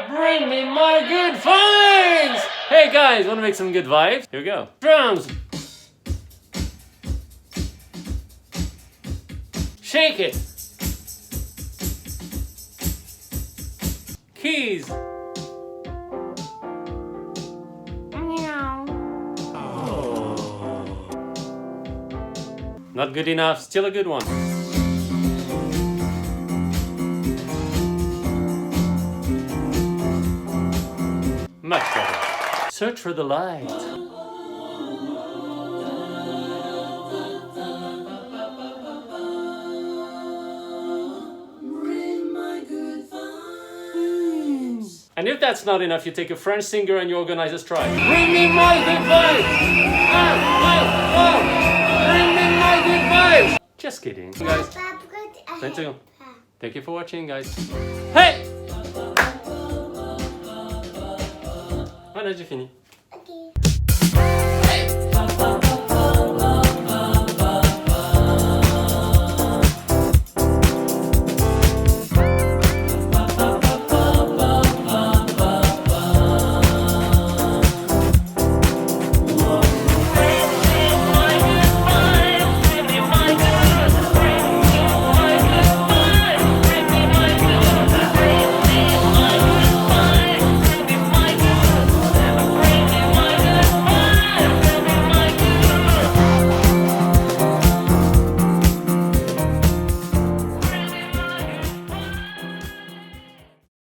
Bring me my good vibes! Hey guys, wanna make some good vibes? Here we go. Drums! Shake it! Keys! Meow. Oh. Not good enough, still a good one. Much better. Search for the light. Bring my good vibes. And if that's not enough, you take a French singer and you organize a strike. Bring me my good vibes! Bring me my good vibes! Just kidding, guys. Thank you for watching, guys. Hey! Voilà, j'ai fini.